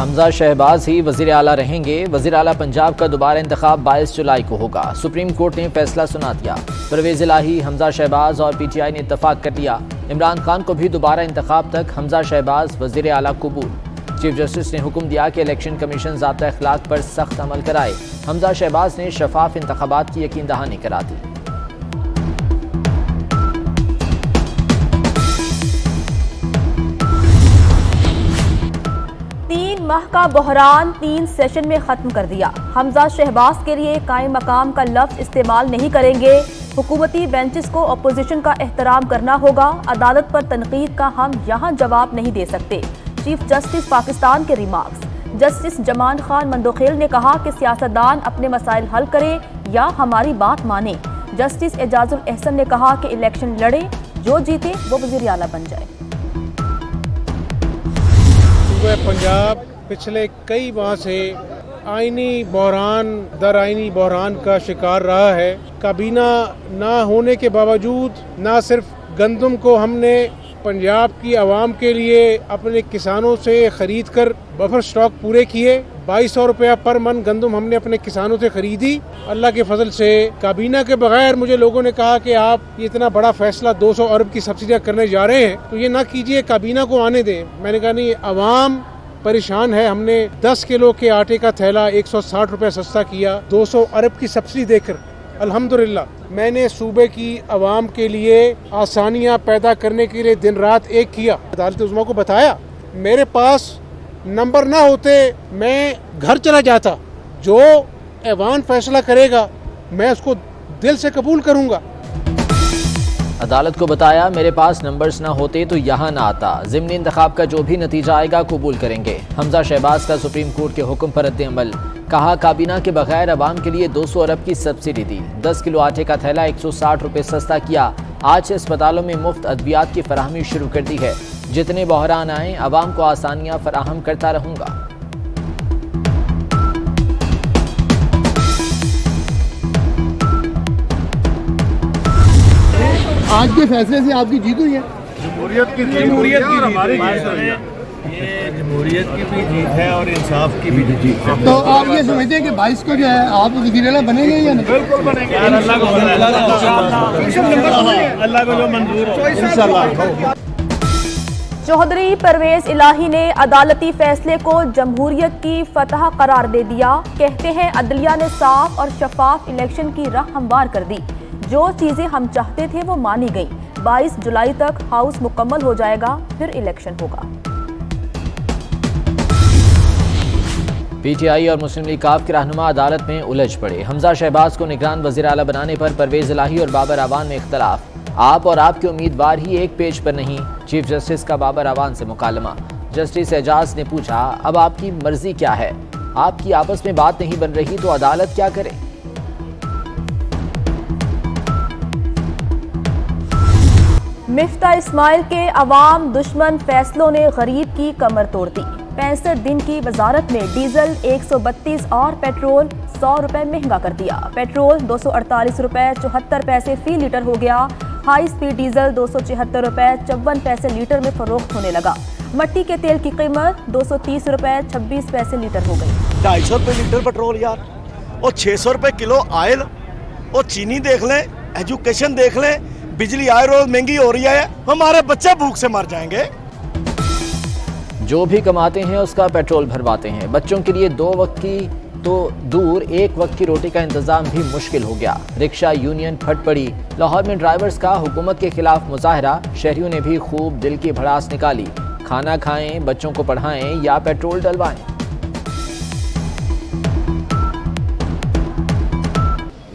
हमजा शहबाज ही वज़ीर आला रहेंगे। वज़ीर आला पंजाब का दोबारा इंतखाब 22 जुलाई को होगा। सुप्रीम कोर्ट ने फैसला सुना दिया। परवेज़ इलाही, हमजा शहबाज और PTI ने इत्तफाक कर लिया। इमरान खान को भी दोबारा इंतखाब तक हमजा शहबाज वज़ीर आला कबूल। चीफ जस्टिस ने हुक्म दिया कि इलेक्शन कमीशन ज़ाब्ता अखलाक पर सख्त अमल कराए। हमजा शहबाज ने शफाफ इंतखाबात की यकीन दहानी करा दी। 3 माह का बहरान 3 सेशन में खत्म कर दिया। हमजा शहबाज के लिए कायम मकाम का लफ्ज इस्तेमाल नहीं करेंगे। हुकूमती बेंचेस को अपोजिशन का एहतराम करना होगा। अदालत पर तनकीद का हम यहाँ जवाब नहीं दे सकते। चीफ जस्टिस पाकिस्तान के रिमार्क्स। जस्टिस जमान खान मंदोखेल ने कहा कि सियासतदान अपने मसाइल हल करें या हमारी बात माने। जस्टिस एजाजुल एहसन ने कहा कि इलेक्शन लड़े, जो जीते वो वज़ीर आला बन जाए। पंजाब पिछले कई माह से आईनी बहरान दर आईनी बहरान का शिकार रहा है। काबीना ना होने के बावजूद न सिर्फ गंदम को हमने पंजाब की आवाम के लिए अपने किसानों से खरीद कर बफर स्टॉक पूरे किए। 2200 रुपया पर मन गंदम हमने अपने किसानों से खरीदी। अल्लाह के फजल से काबीना के बगैर मुझे लोगों ने कहा कि आप ये इतना बड़ा फैसला 200 अरब की सब्सिडियाँ करने जा रहे हैं तो ये ना कीजिए, काबीना को आने दें। मैंने कहा नहीं, आवाम परेशान है। हमने 10 किलो के आटे का थैला 160 रुपया सस्ता किया 200 अरब की सब्सिडी देकर। अल्हम्दुलिल्लाह मैंने सूबे की आवाम के लिए आसानियाँ पैदा करने के लिए दिन रात एक किया। अदालत उज़्मा को बताया, मेरे पास नंबर ना होते मैं घर चला जाता। जो ऐवान फैसला करेगा मैं उसको दिल से कबूल करूँगा। अदालत को बताया, मेरे पास नंबर्स ना होते तो यहाँ ना आता। ज़िमनी इंतखाब का जो भी नतीजा आएगा कबूल करेंगे। हमजा शहबाज का सुप्रीम कोर्ट के हुक्म पर रद्द अमल। कहा, काबीना के बगैर अवाम के लिए 200 अरब की सब्सिडी दी। 10 किलो आटे का थैला 160 रुपये सस्ता किया। आज से अस्पतालों में मुफ्त अद्वियात की फराहमी शुरू कर दी है। जितने बहरान आए अवाम को आसानियाँ फराहम करता रहूँगा। आज के फैसले से आपकी जीत हुई है। जमहूरियत की जीत और हमारी जीत हुई है। ये जमहूरियत की भी जीत है और इंसाफ की भी जीत है। तो आप ये समझते हैं कि 22 को जो है आप वज़ीर आला बनेंगे या नहीं? बिल्कुल बनेंगे। अल्लाह को जो मंजूर हो इंशाअल्लाह। चौधरी परवेज इलाही ने अदालती फैसले को जमहूरियत की फतह करार दे दिया। कहते हैं अदलिया ने साफ और शफाफ इलेक्शन की राह हमवार कर दी। जो चीजें हम चाहते थे वो मानी गई। 22 जुलाई तक हाउस मुकम्मल हो जाएगा, फिर इलेक्शन होगा। PTI और मुस्लिम लीग काफ के रहनुमा अदालत में उलझ पड़े। हमजा शहबाज को निगरान वज़ीर आला बनाने पर परवेज इलाही और बाबर आवान में इख्तलाफ। आप और आपके उम्मीदवार ही एक पेज पर नहीं। चीफ जस्टिस का बाबर आवान से मुकालमा। जस्टिस एजाज ने पूछा, अब आपकी मर्जी क्या है? आपकी आपस में बात नहीं बन रही तो अदालत क्या करे? मिफ्ता इस्माइल के अवाम दुश्मन फैसलों ने गरीब की कमर तोड़ दी। 65 दिन की वजारत में डीजल 132 और पेट्रोल 100 रुपए महंगा कर दिया। पेट्रोल 248 रुपए 74 पैसे फी लीटर हो गया। हाई स्पीड डीजल 276 रुपए 54 पैसे लीटर में फरोख्त होने लगा। मट्टी के तेल की कीमत 230 रुपए 26 पैसे लीटर हो गई। 250 रुपए लीटर पेट्रोल यार, और 600 रुपए किलो ऑयल, और चीनी देख लें, एजुकेशन देख लें, बिजली आए रोज महंगी हो रही है। हमारे बच्चे भूख से मर जाएंगे। जो भी कमाते हैं उसका पेट्रोल भरवाते हैं। बच्चों के लिए 2 वक्त की तो दूर 1 वक्त की रोटी का इंतजाम भी मुश्किल हो गया। रिक्शा यूनियन फट पड़ी। लाहौर में ड्राइवर्स का हुकूमत के खिलाफ मुजाहरा। शहरियों ने भी खूब दिल की भड़ास निकाली। खाना खाएं, बच्चों को पढ़ाएं या पेट्रोल डलवाएं।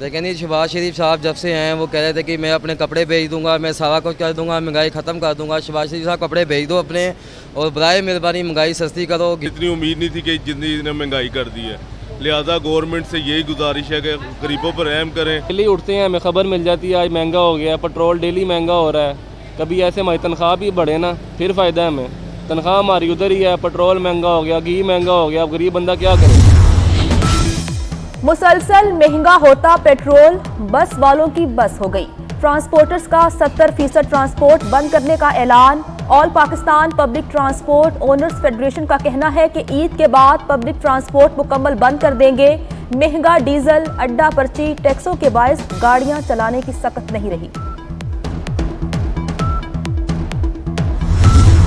देखें नहीं, शहबाज शरीफ साहब जब से हैं वो कह रहे थे कि मैं अपने कपड़े भेज दूंगा, मैं सारा कुछ कर दूंगा, महंगाई ख़त्म कर दूंगा। शहबाज शरीफ साहब कपड़े भेज दो अपने, और बराए मेहरबानी महंगाई सस्ती करो। इतनी उम्मीद नहीं थी कि जितनी ने महंगाई कर दी है, लिहाजा गवर्नमेंट से यही गुजारिश है कि गरीबों पर रहम करें। डेली उठते हैं हमें खबर मिल जाती है आज महंगा हो गया, पेट्रोल डेली महंगा हो रहा है। कभी ऐसे हमारी तनख्वाह भी बढ़े ना, फिर फ़ायदा है हमें। तनख्वाह हमारी उधर ही है, पेट्रोल महंगा हो गया, घी महंगा हो गया, अब गरीब बंदा क्या करे। मुसलसल महंगा होता पेट्रोल, बस वालों की बस हो गई। ट्रांसपोर्टर्स का 70% ट्रांसपोर्ट बंद करने का ऐलान। All Pakistan public transport owners federation का कहना है कि ईद के बाद पब्लिक ट्रांसपोर्ट मुकम्मल बंद कर देंगे। महंगा डीजल, अड्डा पर्ची, टैक्सों के बायस गाड़ियां चलाने की सकत नहीं रही।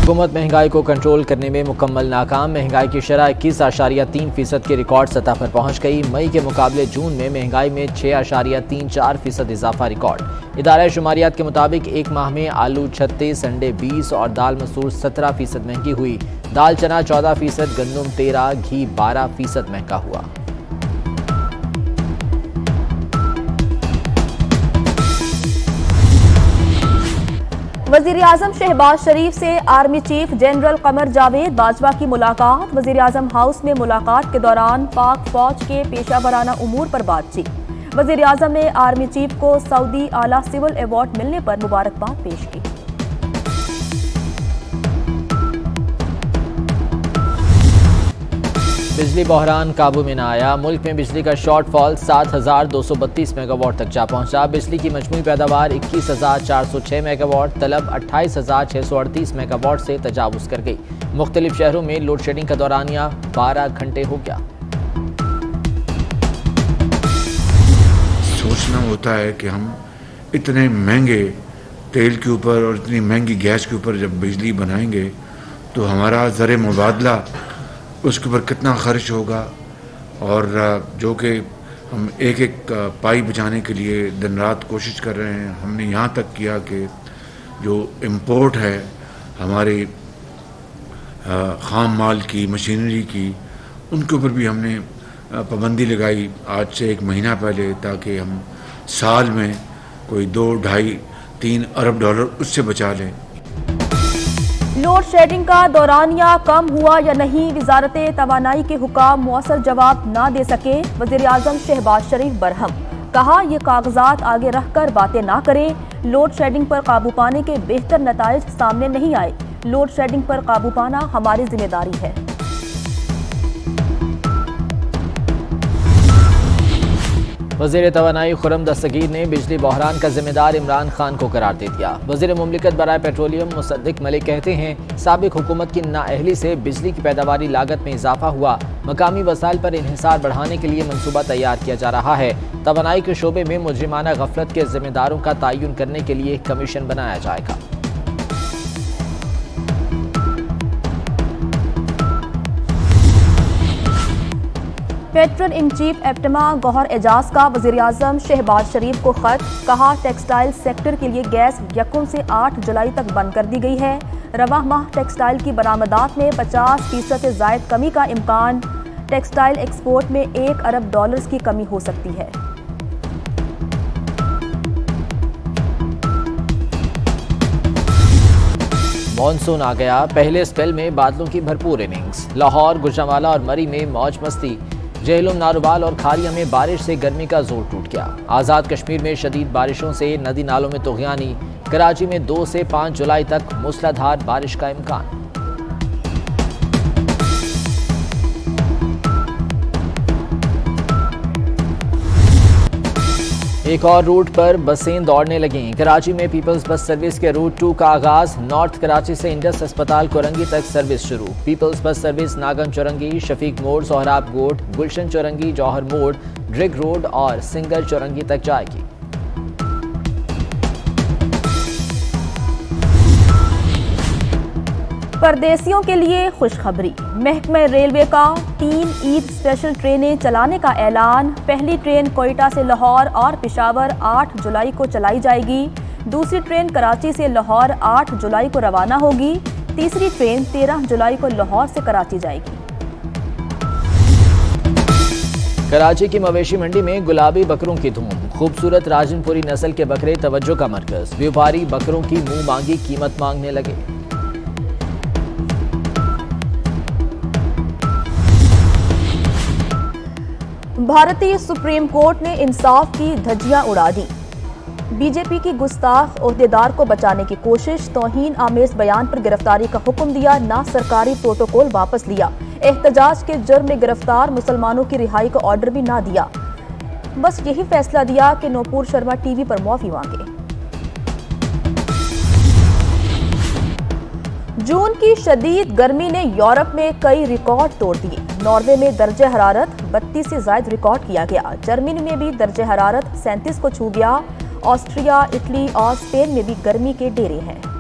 हुकूमत महंगाई को कंट्रोल करने में मुकम्मल नाकाम। महंगाई की शरह 21.3% के रिकॉर्ड सतह पर पहुंच गई। मई के मुकाबले जून में महंगाई में 6.34% इजाफा रिकॉर्ड। इदारा शुमारियात के मुताबिक एक माह में आलू 36, अंडे 20 और दाल मसूर 17% महंगी हुई। दाल चना 14%, गंदम 13, घी 12% महंगा हुआ। वज़ीर-ए-आज़म शहबाज शरीफ से army chief general Qamar Javed Bajwa की मुलाकात। वज़ीर-ए-आज़म हाउस में मुलाकात के दौरान पाक फौज के पेशा वराना उमूर पर बातचीत। वज़ीर-ए-आज़म ने आर्मी चीफ को सऊदी आला सिविल अवार्ड मिलने पर मुबारकबाद पेश की। बिजली बहरान काबू में न आया। मुल्क में बिजली का शॉर्टफॉल 7,232 मेगावाट तक जा पहुंचा। बिजली की मजमूई पैदावार 21,406 मेगावाट, तलब 28,638 मेगावाट से तजावुज कर गई। मुख्तलिफ शहरों में लोड शेडिंग का दौरानिया 12 घंटे हो गया। सोचना होता है कि हम इतने महंगे तेल के ऊपर और इतनी महंगी गैस के ऊपर जब बिजली बनाएंगे तो हमारा ज़र मुबादला उसके ऊपर कितना खर्च होगा, और जो कि हम एक एक पाई बचाने के लिए दिन रात कोशिश कर रहे हैं। हमने यहाँ तक किया कि जो इम्पोर्ट है हमारे ख़ाम माल की, मशीनरी की, उनके ऊपर भी हमने पाबंदी लगाई आज से 1 महीना पहले, ताकि हम साल में कोई 2, 2.5, 3 अरब डॉलर उससे बचा लें। लोड शेडिंग का दौरानिया कम हुआ या नहीं, वजारत तवानाई के हुकाम मौसर जवाब ना दे सके। वज़ीर-ए-आज़म शहबाज शरीफ बरहम, कहा ये कागजात आगे रखकर बातें ना करें। लोड शेडिंग पर काबू पाने के बेहतर नताइज सामने नहीं आए। लोड शेडिंग पर काबू पाना हमारी जिम्मेदारी है। वज़ीर तवानाई खुर्रम दस्तगीर ने बिजली बहरान का जिम्मेदार इमरान खान को करार दे दिया। वज़ीर मुमलिकत बराए पेट्रोलियम मुसद्दिक मलिक कहते हैं साबिक हुकूमत की नाअहली से बिजली की पैदावारी लागत में इजाफा हुआ। मकामी वसाइल पर इन्हिसार बढ़ाने के लिए मनसूबा तैयार किया जा रहा है। तवानाई के शोबे में मुजरिमाना गफलत के जिम्मेदारों का तयन करने के लिए कमीशन बनाया जाएगा। Patron in chief APTMA Gohar Ejaz का वज़ीर-ए-आज़म शहबाज शरीफ को खत, कहा टेक्सटाइल सेक्टर के लिए गैस 1 से 8 जुलाई तक बंद कर दी गई है। रवाह माह टेक्सटाइल की बरामदात में 50% से ज़ायद कमी का इम्कान। टेक्सटाइल एक्सपोर्ट में 1 अरब डॉलर्स की कमी हो सकती है। मॉनसून आ गया। पहले स्पेल में बादलों की भरपूर इनिंग्स। लाहौर, गुजरांवाला और मरी में मौज मस्ती। जेहलम, नारोवाल और खारिया में बारिश से गर्मी का जोर टूट गया। आज़ाद कश्मीर में शदीद बारिशों से नदी नालों में तुग़यानी। कराची में 2 से 5 जुलाई तक मूसलाधार बारिश का इम्कान। एक और रूट पर बसें दौड़ने लगीं। कराची में पीपल्स बस सर्विस के रूट 2 का आगाज। नॉर्थ कराची से इंडस अस्पताल कोरंगी तक सर्विस शुरू। पीपल्स बस सर्विस नागन चौरंगी, शफीक मोड़, सोहराब गोट, गुलशन चौरंगी, जौहर मोड़, ड्रिग रोड और सिंगर चौरंगी तक जाएगी। परदेसियों के लिए खुशखबरी। महकमा रेलवे का 3 ईद स्पेशल ट्रेनें चलाने का ऐलान। पहली ट्रेन कोयटा से लाहौर और पेशावर 8 जुलाई को चलाई जाएगी। दूसरी ट्रेन कराची से लाहौर 8 जुलाई को रवाना होगी। तीसरी ट्रेन 13 जुलाई को लाहौर से कराची जाएगी। कराची की मवेशी मंडी में गुलाबी बकरों की धूम। खूबसूरत राजनपुरी नस्ल के बकरे तवज्जो का मरकज। व्यापारी बकरों की मुंह मांगी कीमत मांगने लगे। भारतीय सुप्रीम कोर्ट ने इंसाफ की धज्जियां उड़ा दी। बीजेपी की गुस्ताख ओहदेदार को बचाने की कोशिश। तौहीन आमेज बयान पर गिरफ्तारी का हुक्म दिया, ना सरकारी प्रोटोकॉल वापस लिया। एहतजाज के जुर्म में गिरफ्तार मुसलमानों की रिहाई का ऑर्डर भी ना दिया। बस यही फैसला दिया कि नूपुर शर्मा टीवी पर माफी मांगे। जून की शदीद गर्मी ने यूरोप में कई रिकॉर्ड तोड़ दिए। नॉर्वे में दर्जे हरारत 32 से ज्यादा रिकॉर्ड किया गया। जर्मनी में भी दर्जे हरारत 37 को छू गया। ऑस्ट्रिया, इटली और स्पेन में भी गर्मी के डेरे हैं।